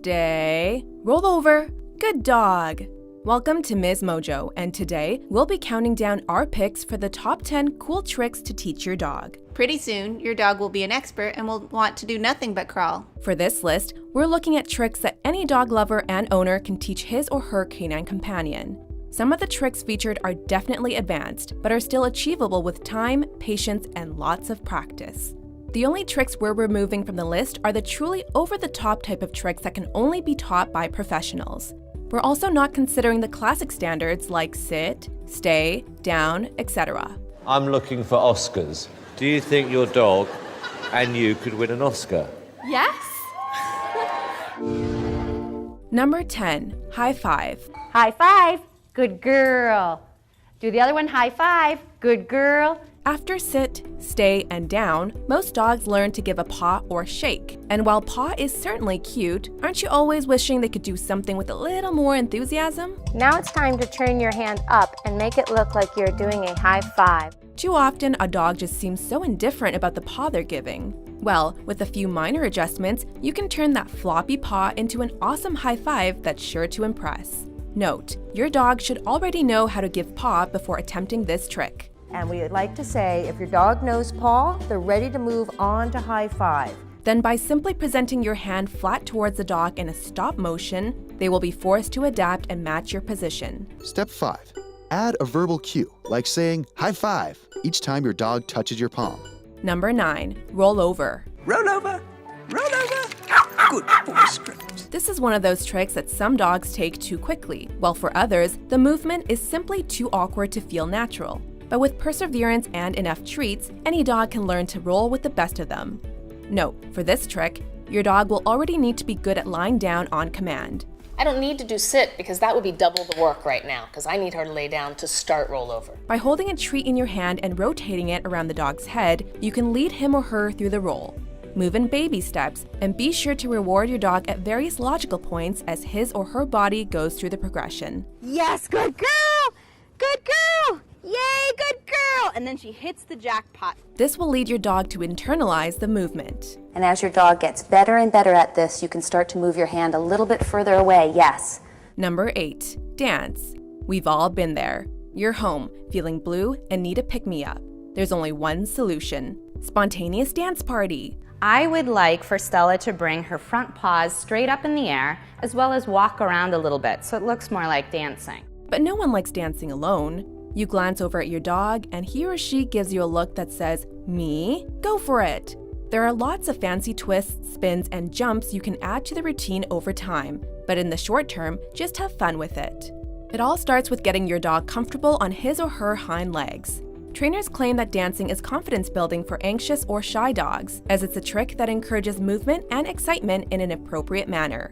Stay. Roll over. Good dog. Welcome to Ms. Mojo, and today we'll be counting down our picks for the top 10 cool tricks to teach your dog. Pretty soon, your dog will be an expert and will want to do nothing but crawl. For this list, we're looking at tricks that any dog lover and owner can teach his or her canine companion. Some of the tricks featured are definitely advanced, but are still achievable with time, patience, and lots of practice. The only tricks we're removing from the list are the truly over-the-top type of tricks that can only be taught by professionals. We're also not considering the classic standards like sit, stay, down, etc. I'm looking for Oscars. Do you think your dog and you could win an Oscar? Yes? Number 10, high five. High five. Good girl. Do the other one. High five. Good girl. After sit, stay, and down, most dogs learn to give a paw or shake. And while paw is certainly cute, aren't you always wishing they could do something with a little more enthusiasm? Now it's time to turn your hand up and make it look like you're doing a high five. Too often, a dog just seems so indifferent about the paw they're giving. Well, with a few minor adjustments, you can turn that floppy paw into an awesome high five that's sure to impress. Note, your dog should already know how to give paw before attempting this trick. And we would like to say, if your dog knows paw, they're ready to move on to high five. Then by simply presenting your hand flat towards the dog in a stop motion, they will be forced to adapt and match your position. Step 5. Add a verbal cue, like saying high five each time your dog touches your palm. Number 9, roll over. Roll over, roll over. Good boy, Script. This is one of those tricks that some dogs take too quickly, while for others, the movement is simply too awkward to feel natural. But with perseverance and enough treats, any dog can learn to roll with the best of them. Note, for this trick, your dog will already need to be good at lying down on command. I don't need to do sit because that would be double the work right now because I need her to lay down to start rollover. By holding a treat in your hand and rotating it around the dog's head, you can lead him or her through the roll. Move in baby steps and be sure to reward your dog at various logical points as his or her body goes through the progression. Yes, good girl! Good girl! Yay, good girl! And then she hits the jackpot. This will lead your dog to internalize the movement. And as your dog gets better and better at this, you can start to move your hand a little bit further away, yes. Number 8, dance. We've all been there. You're home, feeling blue, and need a pick-me-up. There's only one solution: spontaneous dance party. I would like for Stella to bring her front paws straight up in the air, as well as walk around a little bit, so it looks more like dancing. But no one likes dancing alone. You glance over at your dog, and he or she gives you a look that says, "Me? Go for it." There are lots of fancy twists, spins, and jumps you can add to the routine over time, but in the short term, just have fun with it. It all starts with getting your dog comfortable on his or her hind legs. Trainers claim that dancing is confidence building for anxious or shy dogs, as it's a trick that encourages movement and excitement in an appropriate manner.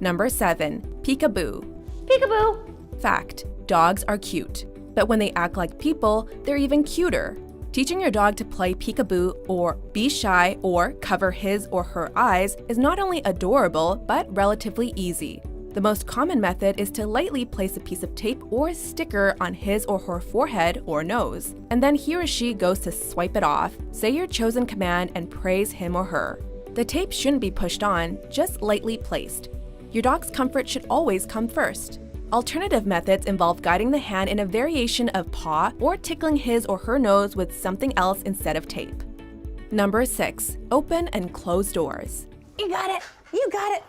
Number 7, peekaboo. Peekaboo. Fact, dogs are cute, but when they act like people, they're even cuter. Teaching your dog to play peekaboo or be shy or cover his or her eyes is not only adorable, but relatively easy. The most common method is to lightly place a piece of tape or sticker on his or her forehead or nose, and then he or she goes to swipe it off, say your chosen command, and praise him or her. The tape shouldn't be pushed on, just lightly placed. Your dog's comfort should always come first. Alternative methods involve guiding the hand in a variation of paw or tickling his or her nose with something else instead of tape. Number 6, open and close doors. You got it. You got it.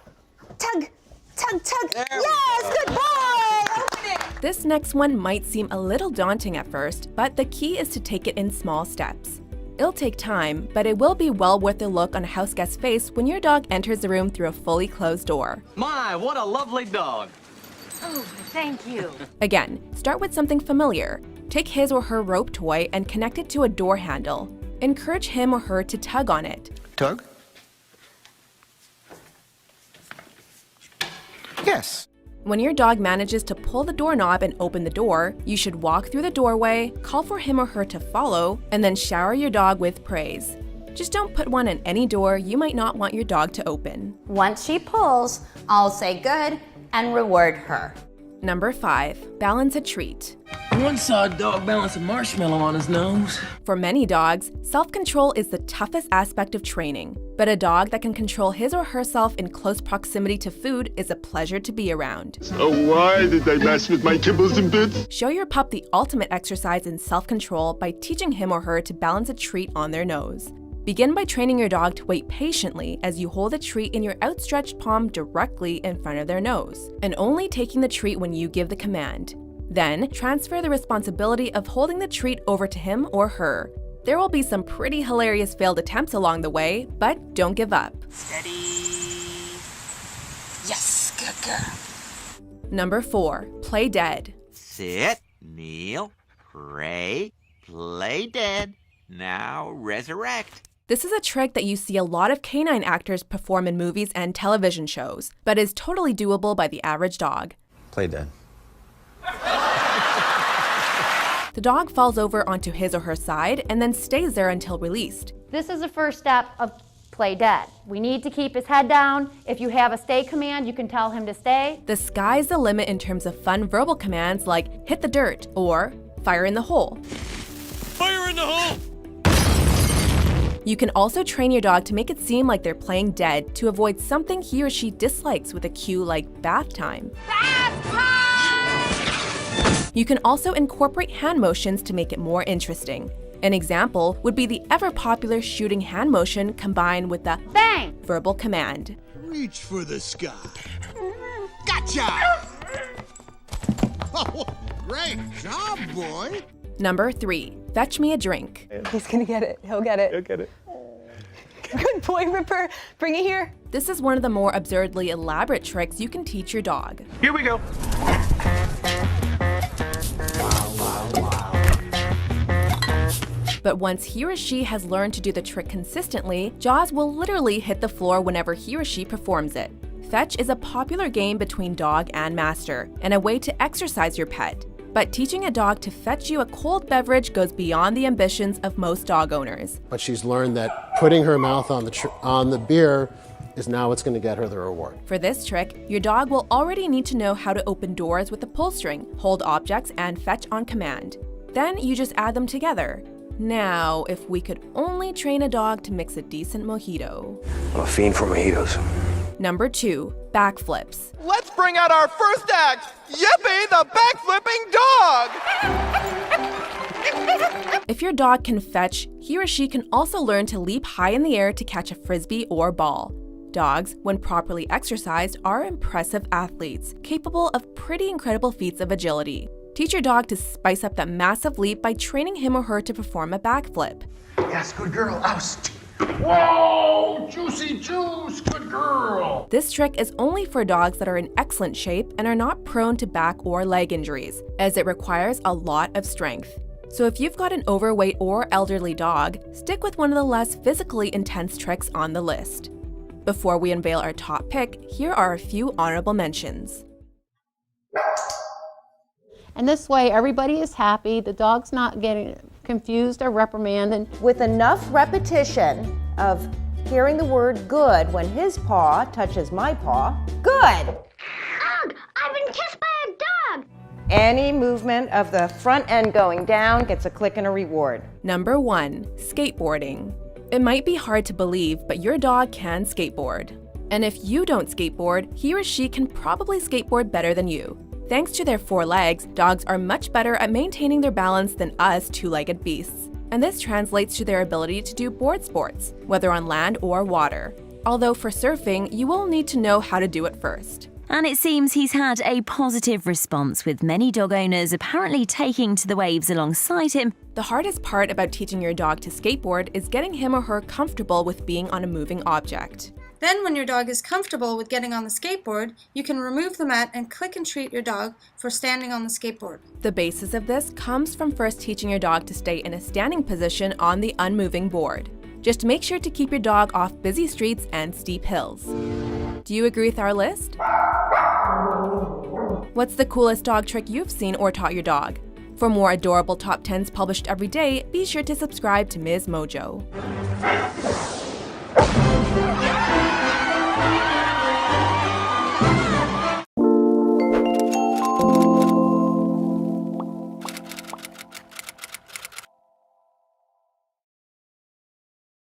Tug, tug, tug. Yes, good boy. Open it. This next one might seem a little daunting at first, but the key is to take it in small steps. It'll take time, but it will be well worth the look on a house guest's face when your dog enters the room through a fully closed door. My, what a lovely dog. Oh, thank you. Again, start with something familiar. Take his or her rope toy and connect it to a door handle. Encourage him or her to tug on it. Tug? Yes. When your dog manages to pull the doorknob and open the door, you should walk through the doorway, call for him or her to follow, and then shower your dog with praise. Just don't put one in any door you might not want your dog to open. Once she pulls, I'll say good and reward her. Number 5, balance a treat. I once saw a dog balance a marshmallow on his nose. For many dogs, self-control is the toughest aspect of training. But a dog that can control his or herself in close proximity to food is a pleasure to be around. So why did they mess with my kibbles and bits? Show your pup the ultimate exercise in self-control by teaching him or her to balance a treat on their nose. Begin by training your dog to wait patiently as you hold the treat in your outstretched palm directly in front of their nose, and only taking the treat when you give the command. Then, transfer the responsibility of holding the treat over to him or her. There will be some pretty hilarious failed attempts along the way, but don't give up. Steady. Yes, good girl. Number 4, play dead. Sit, kneel, pray, play dead. Now resurrect. This is a trick that you see a lot of canine actors perform in movies and television shows, but is totally doable by the average dog. Play dead. The dog falls over onto his or her side and then stays there until released. This is the first step of play dead. We need to keep his head down. If you have a stay command, you can tell him to stay. The sky's the limit in terms of fun verbal commands like hit the dirt or fire in the hole. Fire in the hole! You can also train your dog to make it seem like they're playing dead to avoid something he or she dislikes with a cue like bath time. Bath time! You can also incorporate hand motions to make it more interesting. An example would be the ever-popular shooting hand motion combined with the bang verbal command. Reach for the sky. Gotcha! Oh, great job, boy! Number 3, fetch me a drink. He's gonna get it. He'll get it. He'll get it. Good boy, Ripper. Bring it here. This is one of the more absurdly elaborate tricks you can teach your dog. Here we go. But once he or she has learned to do the trick consistently, jaws will literally hit the floor whenever he or she performs it. Fetch is a popular game between dog and master, and a way to exercise your pet. But teaching a dog to fetch you a cold beverage goes beyond the ambitions of most dog owners. But she's learned that putting her mouth on the beer is now what's going to get her the reward. For this trick, your dog will already need to know how to open doors with a pull string, hold objects, and fetch on command. Then you just add them together. Now, if we could only train a dog to mix a decent mojito. I'm a fiend for mojitos. Number 2, backflips. Let's bring out our first act! Yippee, the backflipping dog! If your dog can fetch, he or she can also learn to leap high in the air to catch a frisbee or ball. Dogs, when properly exercised, are impressive athletes, capable of pretty incredible feats of agility. Teach your dog to spice up that massive leap by training him or her to perform a backflip. Yes, good girl. Oust. Whoa! Juicy juice! Good girl! This trick is only for dogs that are in excellent shape and are not prone to back or leg injuries, as it requires a lot of strength. So if you've got an overweight or elderly dog, stick with one of the less physically intense tricks on the list. Before we unveil our top pick, here are a few honorable mentions. And this way, everybody is happy. The dog's not getting confused or reprimanded. With enough repetition of hearing the word good when his paw touches my paw, good! Ugh, I've been kissed by a dog! Any movement of the front end going down gets a click and a reward. Number 1, skateboarding. It might be hard to believe, but your dog can skateboard. And if you don't skateboard, he or she can probably skateboard better than you. Thanks to their 4 legs, dogs are much better at maintaining their balance than us 2-legged beasts. And this translates to their ability to do board sports, whether on land or water. Although for surfing, you will need to know how to do it first. And it seems he's had a positive response, with many dog owners apparently taking to the waves alongside him. The hardest part about teaching your dog to skateboard is getting him or her comfortable with being on a moving object. Then when your dog is comfortable with getting on the skateboard, you can remove the mat and click and treat your dog for standing on the skateboard. The basis of this comes from first teaching your dog to stay in a standing position on the unmoving board. Just make sure to keep your dog off busy streets and steep hills. Do you agree with our list? What's the coolest dog trick you've seen or taught your dog? For more adorable top 10s published every day, be sure to subscribe to Ms. Mojo.